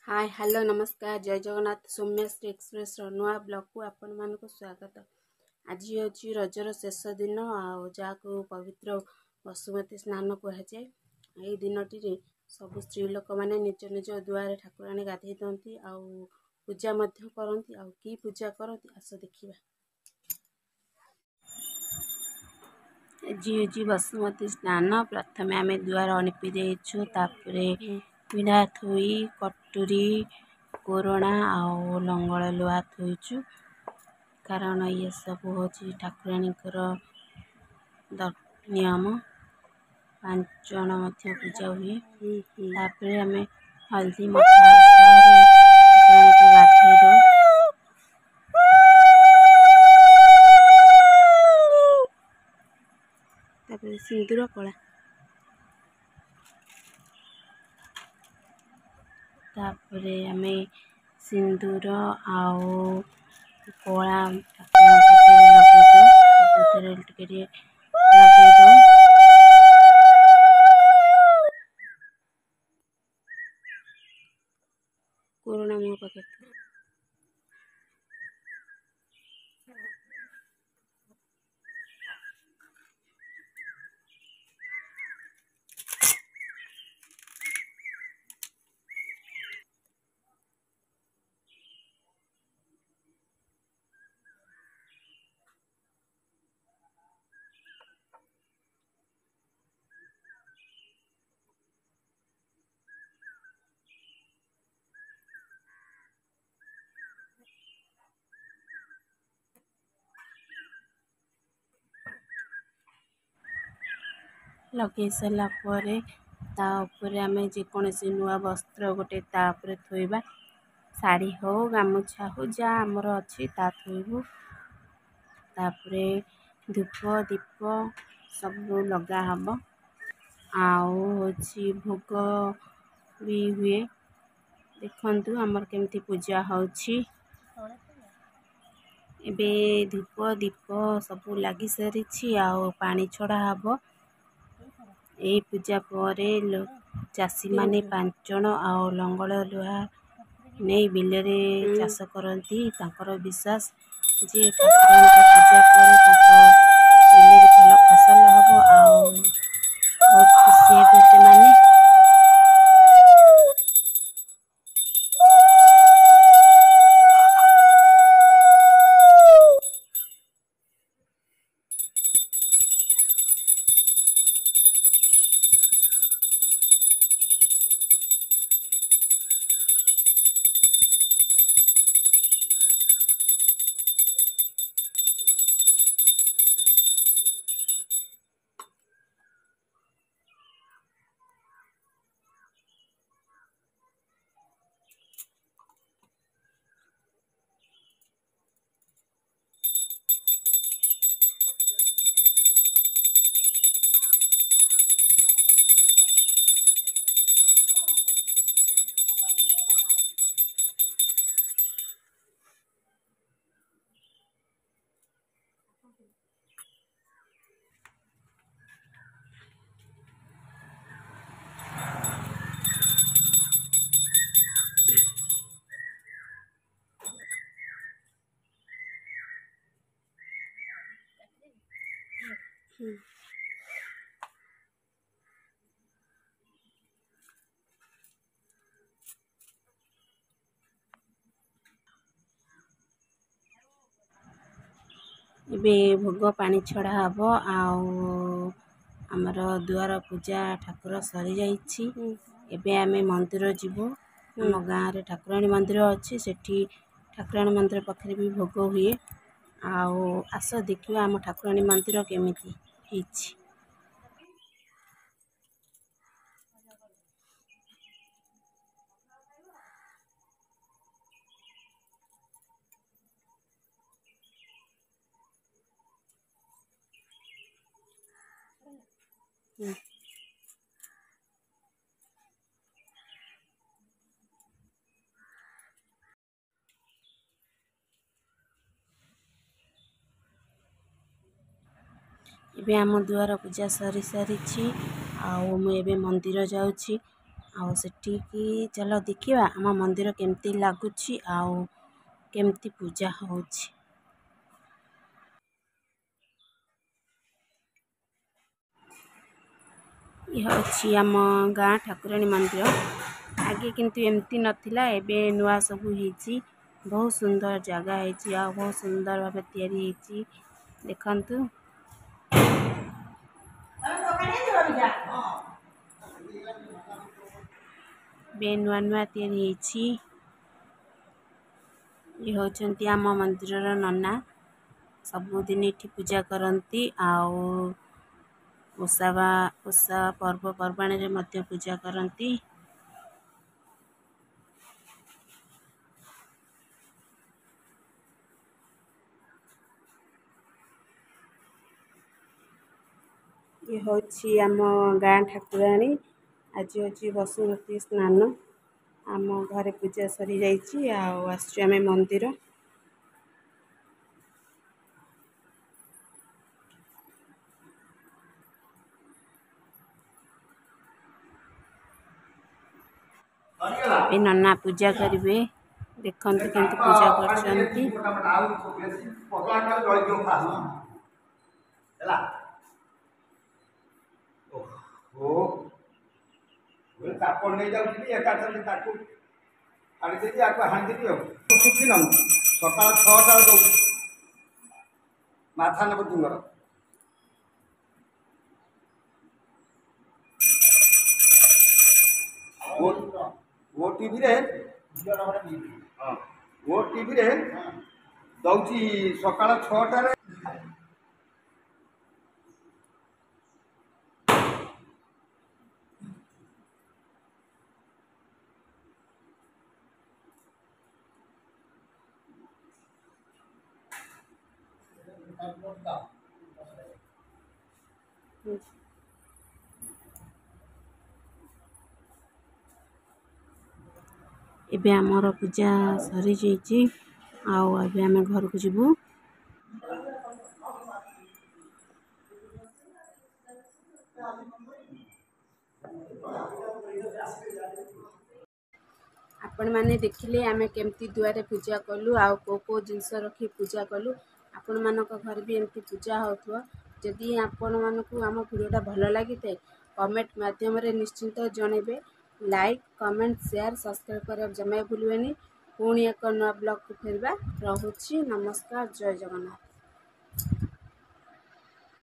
Hi hello नमस्कार जय Jagannath Saumyashree express नुआ ब्लॉग को आपण मानक स्वागत। आज हूँ रजर शेष दिन जहाँ पवित्र बसुमती स्नान कहुए। यही दिन सब स्त्री लोक मैंने निज निज दुआरे ठाकुराणी गाधे दिखती पूजा करती कि पूजा करती आस देखा। आज हूँ बसुमती स्नान। प्रथम आम दुआर अणिपी देचु पिढ़ा थोई कटुरी कोरोना आउ लंगल लुहा थोइचु कारण ये सब हूँ ठाकुराणी नियम। 5 जन पूजा हुए। तापर आम हल्दी मठा गाधे दो। तापर सिंदूर कला तापरे आमे सिंदूर आउ कला लगे दो। कोरोना मुँह पाखे लगे सारा पर आम जेकोसी नुआ वस्त्र गोटे तापर थोइबा। साड़ी हो गामुछा हो जहाँ आमर अच्छी ता थोइबू। तापरे धूप दीप सब लगा हम भोग भी हुए। देखंतु आमर केमती पूजा होछि। एबे धूप दीप सब लगी सारी पानी छड़ा हब। यही पूजा परे चाषी माने 5 जन आउ लंगल लुहा नहीं बिलरे चाष करती। विश्वास जे पूजा पर बिलरे भल फसल हम बहुत खुशी हे से माने। एबे भोग पानी छड़ा हब आमर दुआर पूजा ठाकुर सरी जाइछि। एबे आमे मंदिर जीवो। आम गाँव रे ठाकुराणी मंदिर अच्छी सेठी ठाकुराणी मंदिर पाखे भी भोग हुए। आस देखियो आम ठाकुराणी मंदिर केमिति हिछि। एबे आम दुआर पूजा सरी सारी मु एबे मंदिर जाउछि। ଆଉ ସେଠିକି ଚାଲ ଦେଖିବା ଆମ ମନ୍ଦିର କେମିତି ଲାଗୁଛି ଆଉ କେମିତି ପୂଜା ହେଉଛି। ଇଏ ଅଛି ଆମ ଗାଁ ଠାକୁରାଣୀ ମନ୍ଦିର। ଆଗେ କିନ୍ତୁ ଏମିତି ନଥିଲା, ଏବେ ନୂଆ ସବୁ ହେଇଛି। ବହୁତ ସୁନ୍ଦର ଜାଗା ହେଇଛି ଆଉ ବହୁତ ସୁନ୍ଦର ଭାବେ ତିଆରି ହେଇଛି। ଦେଖନ୍ତୁ ଏବେ ନୂଆ ନୂଆ ତିଆରି ହେଇଛି। ଇଏ ହେଉଛନ୍ତି ଆମ ମନ୍ଦିରର ନନା। ସବୁଦିନ ଏଠି ପୂଜା କରନ୍ତି ଆଉ ଓଷା ପର୍ବପର୍ବାଣିରେ ମଧ୍ୟ ପୂଜା କରନ୍ତି। ଇଏ ହେଉଛି ଆମ ଗାଁ ଠାକୁରାଣୀ। ଆଜି ହେଉଛି ବସୁମତୀ ସ୍ନାନ। ଆମ ଘରେ ପୂଜା ସରିଯାଇଛି ଆଉ ଆସିଛୁ ଆମେ ମନ୍ଦିର। ଏବେ ନନା ପୂଜା କରିବେ। ଦେଖନ୍ତୁ କେମିତି ପୂଜା କରୁଛନ୍ତି। ଚାପଡ଼ ନେଇଯାଉଛି ଏକାଥରେ ତାକୁ ଛାଡ଼ି ଦେଇକି ଆକୁ ହାଣିଦେବି ଆଉ କିଛି ନୁହଁ। ସକାଳ 6ଟାରେ ଦଉଛି ମାଥାନପତିଙ୍କର। ଓଟିଭିରେ ଦଉଛି ସକାଳ 6ଟାରେ। ଏବେ ଆମର ପୂଜା ସରିଯାଇଛି ଆଉ ଏବେ ଆମେ ଘରକୁ ଯିବୁ। ଆପଣମାନେ ଦେଖିଲେ ଆମେ କେମିତି ଦୁଆରେ ପୂଜା କଲୁ ଆଉ କେଉଁ ଜିନିଷ ରଖି ପୂଜା କଲୁ। ଆପଣମାନଙ୍କ ଘରେ ବି ଏମିତି ପୂଜା ହେଉଥିବ। ଯଦି ଆପଣମାନଙ୍କୁ ଆମ ଭିଡ଼ିଓଟା ଭଲ ଲାଗିଥାଏ କମେଣ୍ଟ ମାଧ୍ୟମରେ ନିଶ୍ଚିନ୍ତ ଜଣାଇବେ। ଲାଇକ୍, କମେଣ୍ଟ, ସେୟାର, ସବସ୍କ୍ରାଇବ୍ କରିବାକୁ ଜମା ଭୁଲିବେନି। ପୁଣି ଏକ ନୂଆ ବ୍ଲଗ୍କୁ ଫେରିବା। ରହୁଛି, ନମସ୍କାର, ଜୟ ଜଗନ୍ନାଥ।